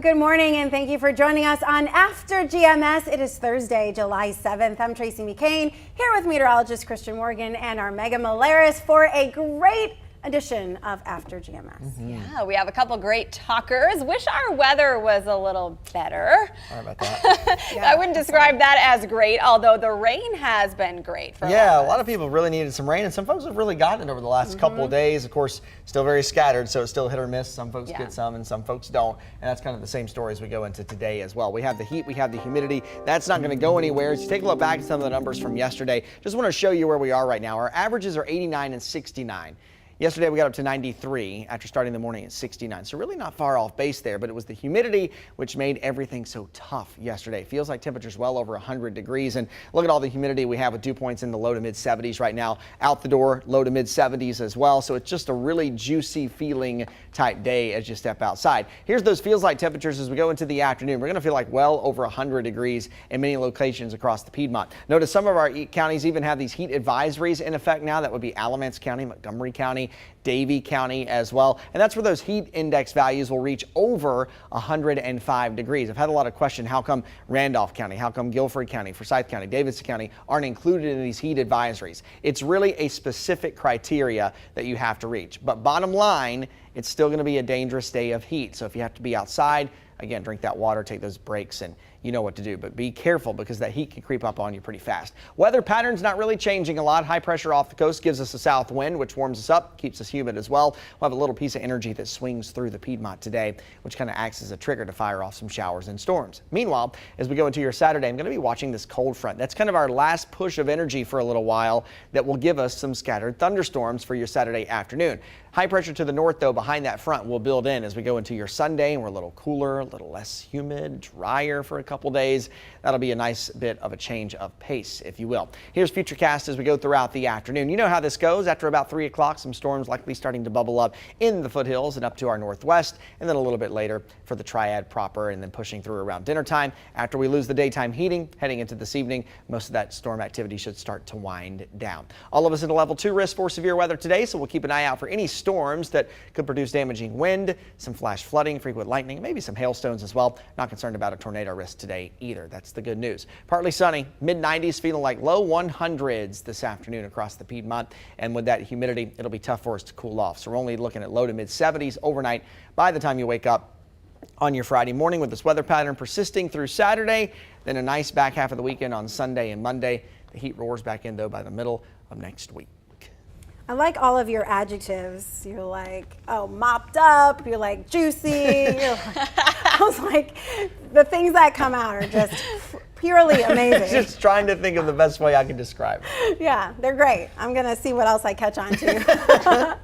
Well, good morning, and thank you for joining us on After GMS. It is Thursday, July 7th. I'm Tracy McCain, here with meteorologist Christian Morgan and our Megan Malaris for a great edition of After GMS. Yeah, we have a couple great talkers. Wish our weather was a little better. Sorry about that. I wouldn't describe that as great, although the rain has been great for a lot of people really needed some rain, and some folks have really gotten it over the last couple of days. Of course, still very scattered, so it's still hit or miss. Some folks get some and some folks don't, and that's kind of the same story as we go into today as well. We have the heat, we have the humidity. That's not going to go anywhere. As you take a look back at some of the numbers from yesterday, just want to show you where we are right now. Our averages are 89 and 69. Yesterday we got up to 93 after starting the morning at 69, so really not far off base there, but it was the humidity which made everything so tough yesterday. Feels like temperatures well over 100 degrees, and look at all the humidity we have with dew points in the low to mid 70s right now. Out the door, low to mid 70s as well, so it's just a really juicy feeling type day as you step outside. Here's those feels like temperatures as we go into the afternoon. We're going to feel like well over 100 degrees in many locations across the Piedmont. Notice some of our counties even have these heat advisories in effect now. That would be Alamance County, Montgomery County, Davie County as well, and that's where those heat index values will reach over 105 degrees. I've had a lot of questions, how come Randolph County, how come Guilford County, Forsyth County, Davidson County aren't included in these heat advisories? It's really a specific criteria that you have to reach, but bottom line, it's still going to be a dangerous day of heat. So if you have to be outside, again, drink that water, take those breaks, and you know what to do. But be careful because that heat can creep up on you pretty fast. Weather patterns not really changing a lot. High pressure off the coast gives us a south wind, which warms us up, keeps us humid as well. We'll have a little piece of energy that swings through the Piedmont today, which kind of acts as a trigger to fire off some showers and storms. Meanwhile, as we go into your Saturday, I'm going to be watching this cold front. That's kind of our last push of energy for a little while that will give us some scattered thunderstorms for your Saturday afternoon. High pressure to the north, though, behind that front will build in as we go into your Sunday, and we're a little cooler, a little less humid, drier for a couple days. That'll be a nice bit of a change of pace, if you will. Here's Futurecast as we go throughout the afternoon. You know how this goes. After about 3 o'clock, some storms likely starting to bubble up in the foothills and up to our northwest, and then a little bit later for the Triad proper, and then pushing through around dinner time. After we lose the daytime heating, heading into this evening, most of that storm activity should start to wind down. All of us at a level 2 risk for severe weather today, so we'll keep an eye out for any storms that could produce damaging wind, some flash flooding, frequent lightning, maybe some hailstones as well. Not concerned about a tornado risk today either. That's the good news. Partly sunny, mid-90s, feeling like low 100s this afternoon across the Piedmont. And with that humidity, it'll be tough for us to cool off. So we're only looking at low to mid-70s overnight by the time you wake up on your Friday morning, with this weather pattern persisting through Saturday. Then a nice back half of the weekend on Sunday and Monday. The heat roars back in, though, by the middle of next week. I like all of your adjectives. You're like, oh, mopped up. You're like juicy. I was like, the things that come out are just purely amazing. Just trying to think of the best way I can describe it. Yeah, they're great. I'm going to see what else I catch on to.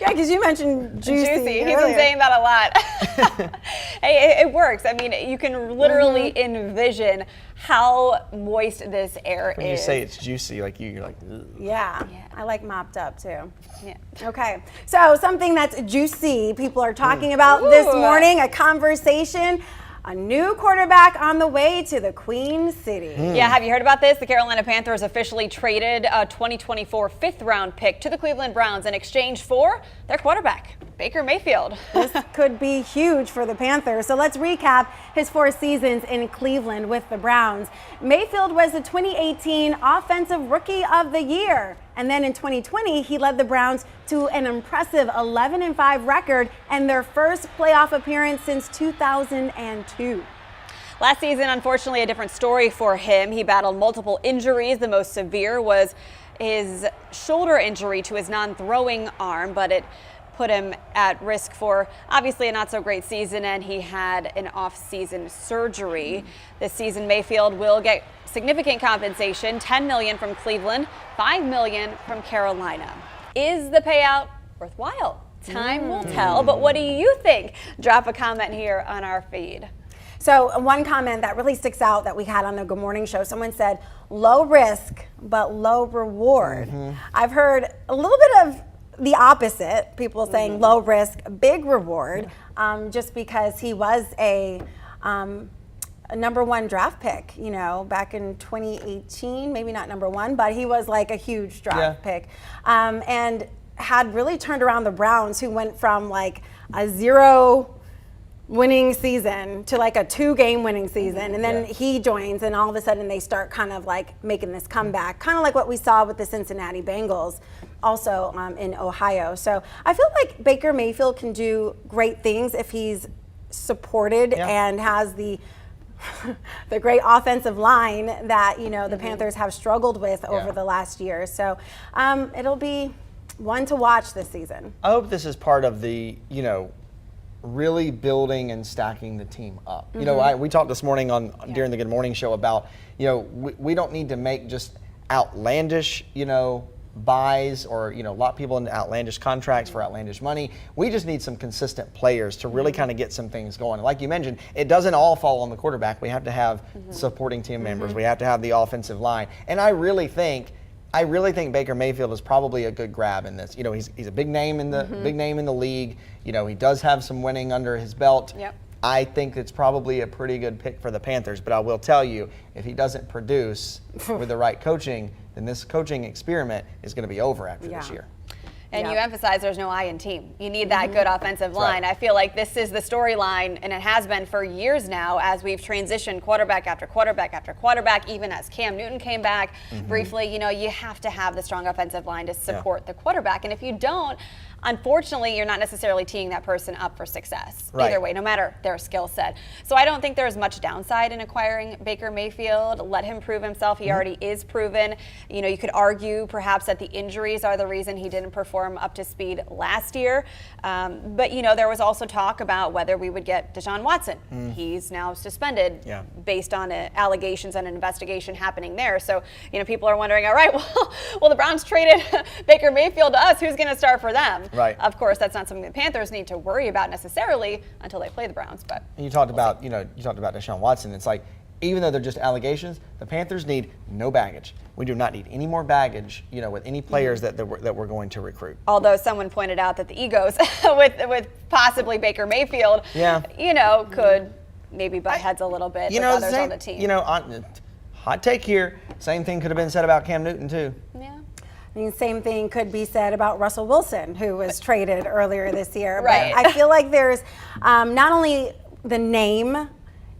Yeah, because you mentioned juicy. He's been saying that a lot. Hey, it works. I mean, you can literally envision how moist this air is. When you say it's juicy, like you're like, ugh. Yeah, I like mopped up too. Yeah. Okay, so something that's juicy people are talking about this morning, a conversation. A new quarterback on the way to the Queen City. Yeah, have you heard about this? The Carolina Panthers officially traded a 2024 fifth-round pick to the Cleveland Browns in exchange for their quarterback, Baker Mayfield. This could be huge for the Panthers. So let's recap his 4 seasons in Cleveland with the Browns. Mayfield was the 2018 Offensive Rookie of the Year. And then in 2020, he led the Browns to an impressive 11-5 record and their first playoff appearance since 2002. Last season, unfortunately, a different story for him. He battled multiple injuries. The most severe was his shoulder injury to his non-throwing arm, but it put him at risk for obviously a not so great season, and he had an off-season surgery. This season, Mayfield will get significant compensation, $10 million from Cleveland, $5 million from Carolina. Is the payout worthwhile? Time will tell, but what do you think? Drop a comment here on our feed. So one comment that really sticks out that we had on the Good Morning Show, someone said, low risk, but low reward. I've heard a little bit of the opposite, people saying low risk, big reward, just because he was a number 1 draft pick, you know, back in 2018, maybe not number 1, but he was like a huge draft pick, and had really turned around the Browns, who went from like a 0 winning season to like a 2-game winning season, and then he joins, and all of a sudden they start kind of like making this comeback, kind of like what we saw with the Cincinnati Bengals also in Ohio. So I feel like Baker Mayfield can do great things if he's supported and has the great offensive line that the Panthers have struggled with over the last year. So it'll be one to watch this season. I hope this is part of the really building and stacking the team up. We talked this morning during the Good Morning Show about we don't need to make just outlandish buys or lock people into outlandish contracts for outlandish money. We just need some consistent players to really kind of get some things going. Like you mentioned, it doesn't all fall on the quarterback. We have to have supporting team members. We have to have the offensive line. And I really think Baker Mayfield is probably a good grab in this. He's a big name in the league. He does have some winning under his belt. Yep. I think it's probably a pretty good pick for the Panthers, but I will tell you, if he doesn't produce with the right coaching, then this coaching experiment is going to be over after this year. And you emphasize there's no I in team. You need that good offensive line. Right. I feel like this is the storyline, and it has been for years now as we've transitioned quarterback after quarterback after quarterback, even as Cam Newton came back briefly. You have to have the strong offensive line to support the quarterback. And if you don't, unfortunately, you're not necessarily teeing that person up for success either way, no matter their skill set. So I don't think there's much downside in acquiring Baker Mayfield. Let him prove himself. He already is proven. You could argue perhaps that the injuries are the reason he didn't perform up to speed last year. But there was also talk about whether we would get Deshaun Watson. He's now suspended based on allegations and an investigation happening there. So, people are wondering, all right, well, the Browns traded Baker Mayfield to us. Who's going to start for them? Right. Of course, that's not something the Panthers need to worry about necessarily until they play the Browns. But you talked about Deshaun Watson. It's like, even though they're just allegations, the Panthers need no baggage. We do not need any more baggage, with any players that we're going to recruit. Although someone pointed out that the egos with possibly Baker Mayfield, could maybe butt heads a little bit with others on the team. Hot take here. Same thing could have been said about Cam Newton too. Yeah. I mean, same thing could be said about Russell Wilson, who was traded earlier this year. Right. But I feel like there's not only the name,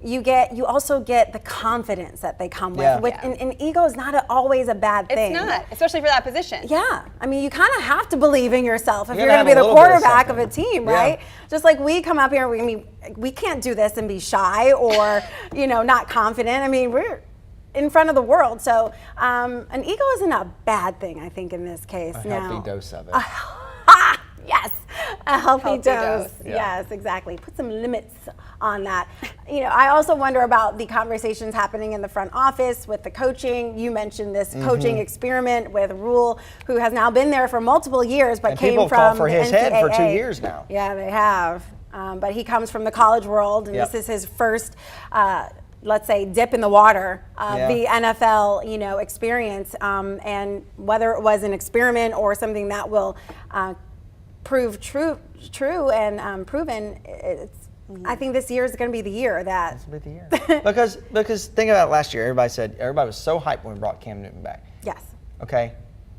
you also get the confidence that they come with. And ego is not always a bad thing. It's not, especially for that position. Yeah. I mean, you kind of have to believe in yourself if you're going to be the quarterback of a team, right? Just like we come up here, we can't do this and be shy or, not confident. I mean, we're in front of the world. So an ego isn't a bad thing, I think, in this case. A healthy dose of it. Yes, a healthy dose. Yeah. Yes, exactly. Put some limits on that. I also wonder about the conversations happening in the front office with the coaching. You mentioned this coaching experiment with Rule, who has now been there for multiple years, but came from call for his the head NCAA. for 2 years now. Yeah, they have. But he comes from the college world, and this is his first let's say dip in the water of the NFL, experience, and whether it was an experiment or something that will prove true and proven. I think this year is going to be the year that. This will be the year. because think about last year. Everybody was so hyped when we brought Cam Newton back. Yes. Okay.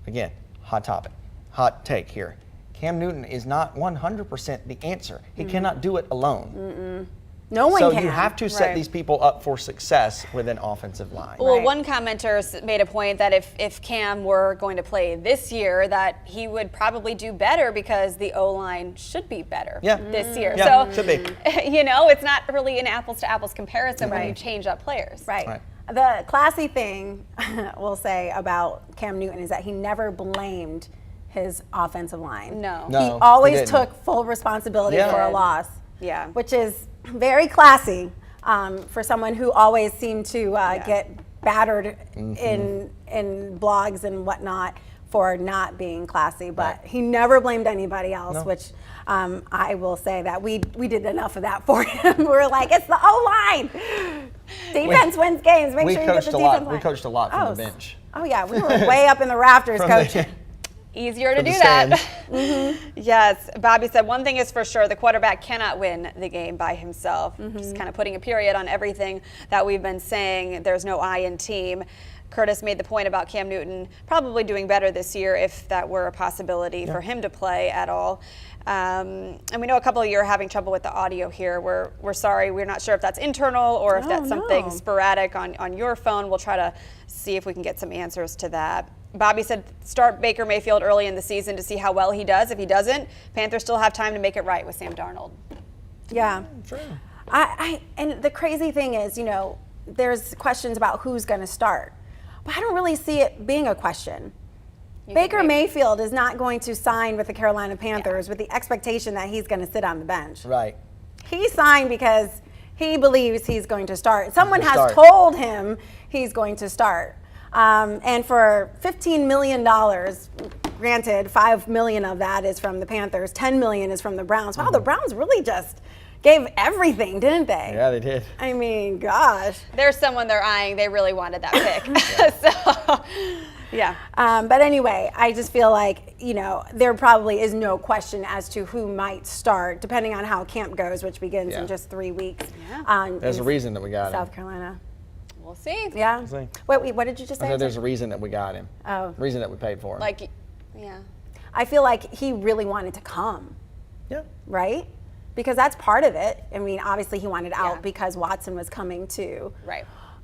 Again, hot take here. Cam Newton is not 100% the answer. He cannot do it alone. No one can. So you have to set these people up for success with an offensive line. Well, one commenter made a point that if Cam were going to play this year, that he would probably do better because the O-line should be better this year. Yeah, so should be. It's not really an apples-to-apples comparison when you change up players. Right. The classy thing we'll say about Cam Newton is that he never blamed his offensive line. No, he always took full responsibility for a loss. Yeah. Which is very classy for someone who always seemed to get battered in blogs and whatnot for not being classy. But he never blamed anybody else, which I will say that we did enough of that for him. We were like, it's the O-line. Defense wins games. Make sure you get the defense line. We coached a lot from the bench. Oh, yeah. We were way up in the rafters coaching. Easier to do that. Yes. Bobby said, one thing is for sure, the quarterback cannot win the game by himself. Just kind of putting a period on everything that we've been saying. There's no I in team. Curtis made the point about Cam Newton probably doing better this year if that were a possibility for him to play at all. And we know a couple of you are having trouble with the audio here. We're sorry. We're not sure if that's internal or if that's something sporadic on your phone. We'll try to see if we can get some answers to that. Bobby said start Baker Mayfield early in the season to see how well he does. If he doesn't, Panthers still have time to make it right with Sam Darnold. Yeah. True. And the crazy thing is, there's questions about who's going to start. But I don't really see it being a question. Baker Mayfield is not going to sign with the Carolina Panthers with the expectation that he's going to sit on the bench. Right. He signed because he believes he's going to start. Someone has told him he's going to start. And for $15 million, granted, $5 million of that is from the Panthers, $10 million is from the Browns. Wow, the Browns really just gave everything, didn't they? Yeah, they did. I mean, gosh. There's someone they're eyeing. They really wanted that pick. So, yeah. But anyway, I just feel like, there probably is no question as to who might start, depending on how camp goes, which begins in just 3 weeks. Yeah. There's a reason that we got South him. Carolina. We'll see. Yeah. We'll see. Wait, what did you just say? There's a reason that we got him. Oh. Reason that we paid for him. Yeah. I feel like he really wanted to come. Yeah. Right? Because that's part of it. I mean, obviously he wanted out because Watson was coming to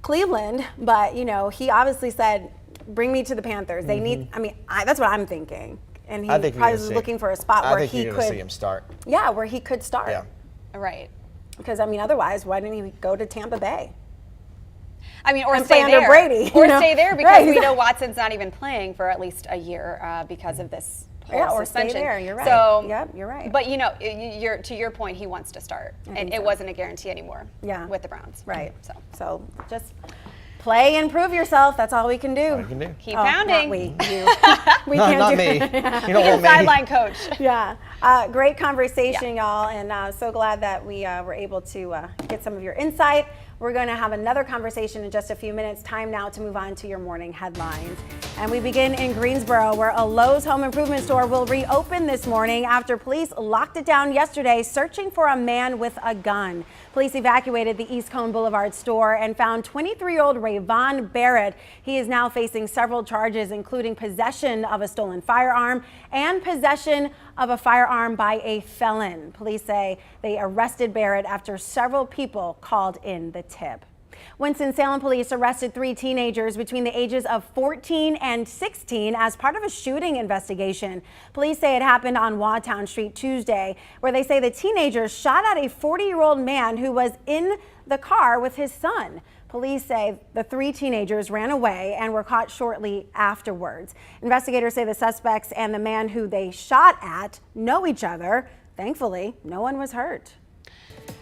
Cleveland, but he obviously said, "Bring me to the Panthers." They need. I mean, that's what I'm thinking. And he probably was looking for a spot where he could see him start. Yeah, where he could start. Yeah. Right. Because otherwise, why didn't he go to Tampa Bay? I mean, or and stay play there. under Brady, or stay there because we know Watson's not even playing for at least a year because of this. Or suspension. stay there. You're right. So, yep, you're right. But to your point, he wants to start, and it wasn't a guarantee anymore. Yeah. With the Browns. Right. So just play and prove yourself. That's all we can do. All you can do. Keep pounding. Not we. You. We No, can't not do me. it. You don't want me. Sideline coach. Yeah. Great conversation, y'all, and so glad that we were able to get some of your insight. We're going to have another conversation in just a few minutes. Time now to move on to your morning headlines. And we begin in Greensboro, where a Lowe's home improvement store will reopen this morning after police locked it down yesterday, searching for a man with a gun. Police evacuated the East Cone Boulevard store and found 23-year-old Rayvon Barrett. He is now facing several charges, including possession of a stolen firearm and possession of a firearm by a felon. Police say they arrested Barrett after several people called in the tip. Winston-Salem police arrested 3 teenagers between the ages of 14 and 16 as part of a shooting investigation. Police say it happened on Waughtown Street Tuesday, where they say the teenagers shot at a 40-year-old man who was in the car with his son. Police say the 3 teenagers ran away and were caught shortly afterwards. Investigators say the suspects and the man who they shot at know each other. Thankfully, no one was hurt.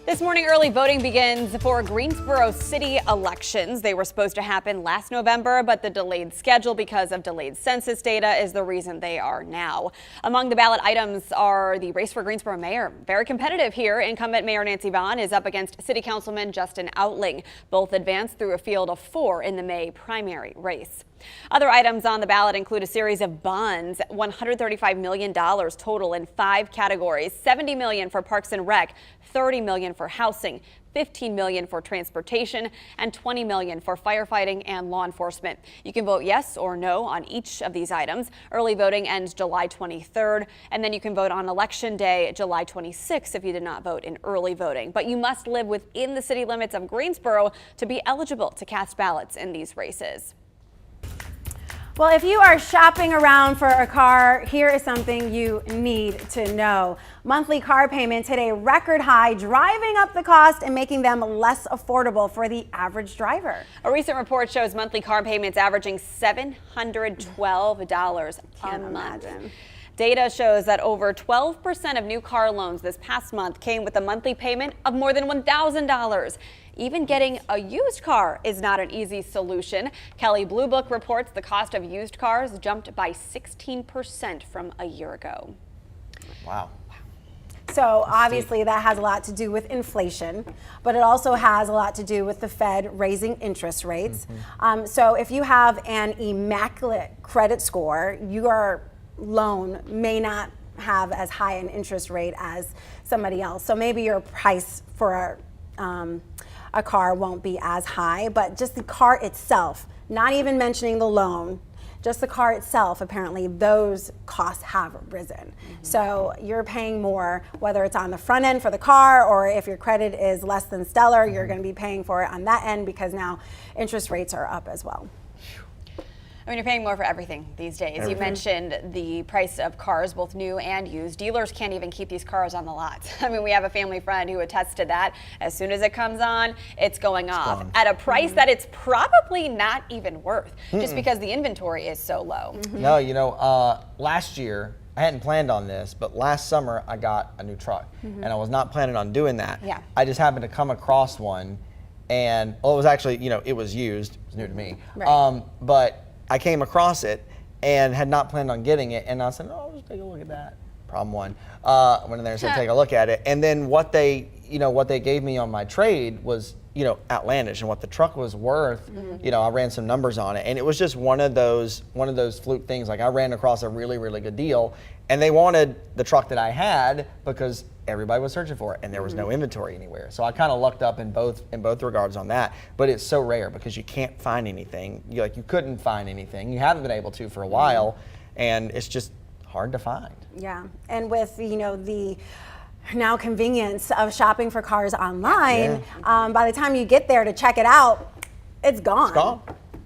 This morning, early voting begins for Greensboro city elections. They were supposed to happen last November, but the delayed schedule because of delayed census data is the reason they are now. Among the ballot items are the race for Greensboro mayor. Very competitive here. Incumbent Mayor Nancy Vaughn is up against City Councilman Justin Outling. Both advanced through a field of 4 in the May primary race. Other items on the ballot include a series of bonds, $135 million total in 5 categories, $70 million for Parks and Rec, $30 million for housing, $15 million for transportation, and $20 million for firefighting and law enforcement. You can vote yes or no on each of these items. Early voting ends July 23rd, and then you can vote on Election Day, July 26th, if you did not vote in early voting. But you must live within the city limits of Greensboro to be eligible to cast ballots in these races. Well, if you are shopping around for a car, here is something you need to know. Monthly car payments hit a record high, driving up the cost and making them less affordable for the average driver. A recent report shows monthly car payments averaging $712 a month. Data shows that over 12% of new car loans this past month came with a monthly payment of more than $1,000. Even getting a used car is not an easy solution. Kelley Blue Book reports the cost of used cars jumped by 16% from a year ago. Wow. So obviously that has a lot to do with inflation, but it also has a lot to do with the Fed raising interest rates. So if you have an immaculate credit score, your loan may not have as high an interest rate as somebody else. So maybe your price for a car won't be as high, but just the car itself not even mentioning the loan, just the car itself, apparently those costs have risen. So you're paying more, whether it's on the front end for the car, or if your credit is less than stellar, you're going to be paying for it on that end because now interest rates are up as well. I mean, you're paying more for everything these days. You mentioned the price of cars, both new and used. Dealers can't even keep these cars on the lots. I mean, we have a family friend who attests to that. As soon as it comes on, it's going off at a price that it's probably not even worth, just because the inventory is so low. No, you know, last year, I hadn't planned on this, but last summer I got a new truck, and I was not planning on doing that. Yeah. I just happened to come across one, and well, it was actually, you know, it was used. It was new to me. Right. But I came across it and had not planned on getting it, and I said, "Oh, I'll just take a look at that." Problem one. Went in there and said, "Take a look at it," and then what they gave me on my trade was, you know, outlandish, and what the truck was worth. You know, I ran some numbers on it, and it was just one of those fluke things. Like I ran across a really, really good deal, and they wanted the truck that I had because everybody was searching for it, and there was no inventory anywhere. So I kind of lucked up in both regards on that. But it's so rare because you can't find anything. You couldn't find anything. You haven't been able to for a while, and it's just hard to find. Yeah, and with, you know, the now convenience of shopping for cars online, by the time you get there to check it out, it's gone. It's gone.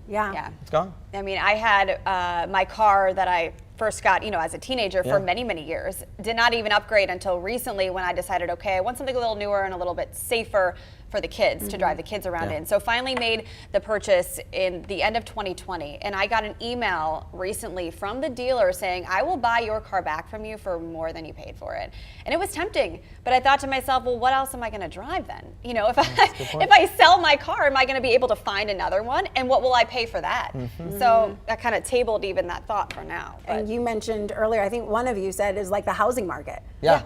Yeah. It's gone. I mean, I had my car that I first got, you know, as a teenager for many, many years. Did not even upgrade until recently when I decided, okay, I want something a little newer and a little bit safer for the kids, to drive the kids around in. So finally made the purchase in the end of 2020. And I got an email recently from the dealer saying, I will buy your car back from you for more than you paid for it. And it was tempting, but I thought to myself, well, what else am I gonna drive then? You know, if I sell my car, am I gonna be able to find another one? And what will I pay for that? So that kind of tabled even that thought for now. But And you mentioned earlier, I think one of you said, is like the housing market. Yeah.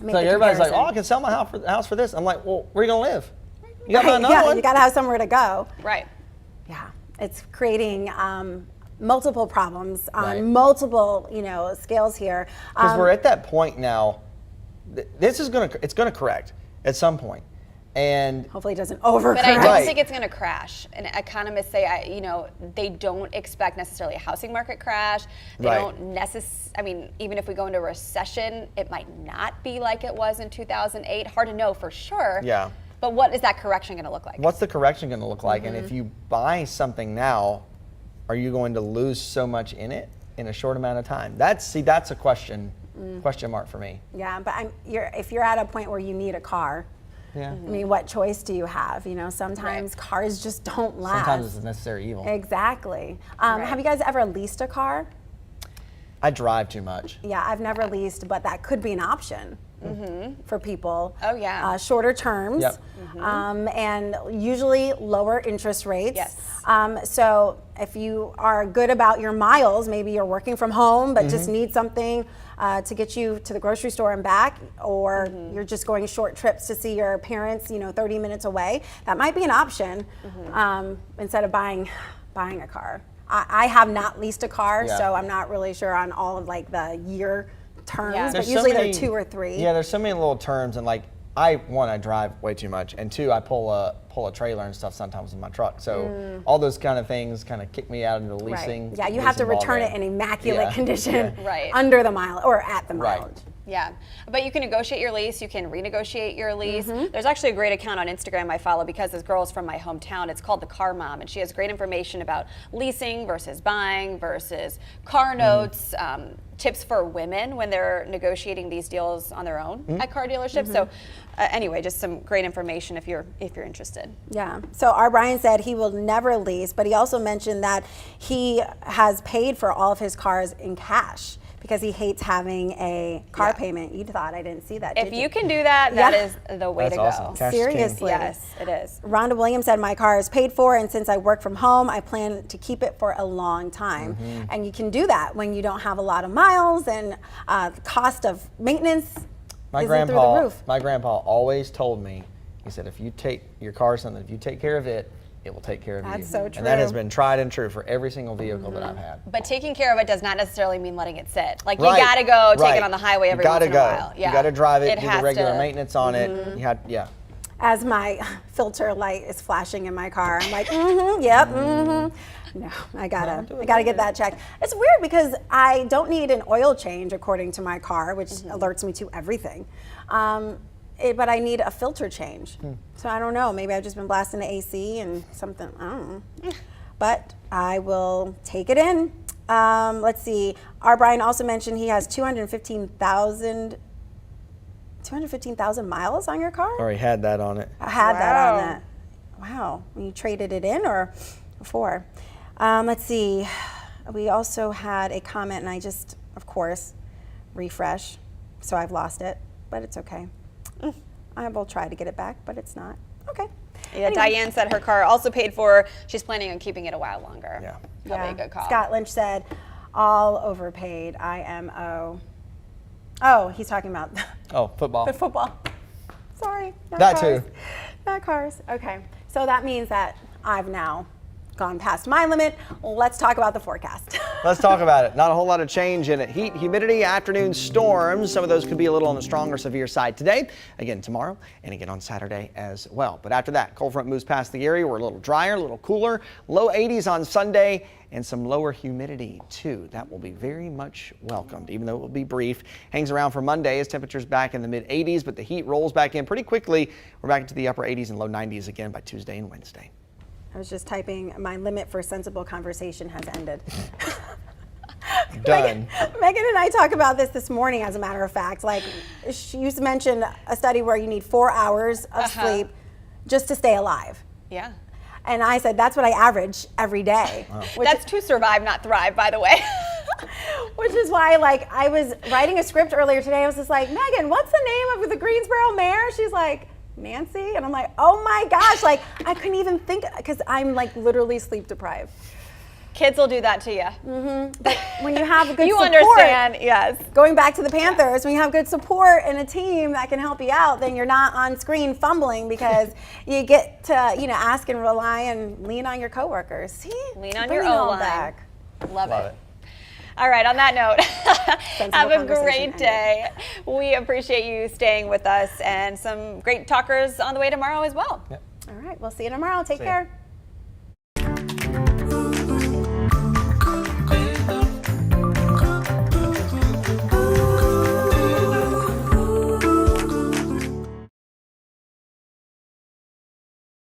Make So the everybody's like, comparison. "Oh, I can sell my house for this." I'm like, "Well, where are you gonna live? You gotta buy another Yeah, one." you got to have somewhere to go. right. Yeah, it's creating multiple problems on Right. multiple, you know, scales here. Because we're at that point now. It's gonna correct at some point, and Hopefully it doesn't overcorrect. But I don't Right. think it's going to crash. And economists say, you know, they don't expect necessarily a housing market crash. They Right. don't I mean, even if we go into a recession, it might not be like it was in 2008. Hard to know for sure. Yeah. But what is that correction going to look like? what's the correction going to look like? And if you buy something now, are you going to lose so much in it in a short amount of time? That's a question mark for me. Yeah, but if you're at a point where you need a car, Yeah. I mean, what choice do you have? You know, sometimes cars just don't last. Sometimes it's a necessary evil. Exactly. Have you guys ever leased a car? I drive too much. Yeah, I've never leased, but that could be an option for people. Oh, yeah. Shorter terms, Yep. and usually lower interest rates. Yes. So if you are good about your miles, maybe you're working from home, but just need something to get you to the grocery store and back, or you're just going short trips to see your parents, you know, 30 minutes away, that might be an option instead of buying a car. I have not leased a car, Yeah. so I'm not really sure on all of like the year terms, Yeah. but There's so usually many- they're 2 or 3. Yeah, there's so many little terms, and like I drive way too much, and 2, I pull a trailer and stuff sometimes in my truck. So all those kind of things kind of kick me out into the leasing. Right. Yeah, you have to leasing return it ballgame. in immaculate Yeah. condition Right. under the mile or at the Right. mileage. Yeah, but you can negotiate your lease, you can renegotiate your lease. There's actually a great account on Instagram I follow because this girl is from my hometown. It's called The Car Mom, and she has great information about leasing versus buying versus car notes, tips for women when they're negotiating these deals on their own at car dealerships. So anyway, just some great information if you're interested. Yeah. So our Brian said he will never lease, but he also mentioned that he has paid for all of his cars in cash because he hates having a car payment. You thought I didn't see that, If did you can do that, that is the way That's to awesome. go. Cash is king. Seriously. Yes, it is. Rhonda Williams said, my car is paid for, and since I work from home, I plan to keep it for a long time. And you can do that when you don't have a lot of miles, and the cost of maintenance My isn't through the roof. my grandpa always told me, he said, if you take your car something, if you take care of it, it will take care of you. That's so And that has true. been tried and true for every single vehicle that I've had. But taking care of it does not necessarily mean letting it sit. Like Right, you gotta go take right. it on the highway every You once gotta in a go. while. Yeah. You gotta drive it, do the has regular to- maintenance on it. Yeah. as my filter light is flashing in my car. I'm like, yep, No, I gotta get that checked. It's weird because I don't need an oil change according to my car, which alerts me to everything. But I need a filter change. So I don't know. Maybe I've just been blasting the AC and something. I don't know. But I will take it in. Let's see. R. Brian also mentioned he has 215,000 miles on your car? Already had that on it. I had that on that. Wow. You traded it in or before? Let's see. We also had a comment, and I just, of course, refresh. So I've lost it, but it's okay. I will try to get it back, but it's not. Okay. Yeah, anyway. Diane said her car also paid for. She's planning on keeping it a while longer. Yeah. Probably a good call. Scott Lynch said, all overpaid, IMO. Oh, he's talking about football. The football. Sorry. That cars. too. Not cars. Okay. So that means that I've now gone past my limit. Let's talk about the forecast. Let's talk about it. Not a whole lot of change in it. Heat, humidity, afternoon storms. Some of those could be a little on the stronger, severe side today. Again tomorrow and again on Saturday as well. But after that, cold front moves past the area. We're a little drier, a little cooler. Low 80s on Sunday and some lower humidity too. That will be very much welcomed, even though it will be brief. Hangs around for Monday as temperatures back in the mid 80s, but the heat rolls back in pretty quickly. We're back into the upper 80s and low 90s again by Tuesday and Wednesday. I was just typing, my limit for sensible conversation has ended. Done. Megan and I talked about this morning, as a matter of fact. Like, she used to mention a study where you need 4 hours of sleep just to stay alive. Yeah. And I said, that's what I average every day. Wow. That's to survive, not thrive, by the way. Which is why, like, I was writing a script earlier today. I was just like, Megan, what's the name of the Greensboro mayor? She's like, Nancy. And I'm like, oh my gosh, like, I couldn't even think, because I'm like literally sleep deprived. Kids will do that to you. But when you have good you support, understand, yes. Going back to the Panthers, when you have good support and a team that can help you out, then you're not on screen fumbling because you get to, ask and rely and lean on your coworkers. See? Lean on your own line. Love it. it. All right, on that note, have a conversation great day. We appreciate you staying with us and some great talkers on the way tomorrow as well. Yep. All right, we'll see you tomorrow. Take care.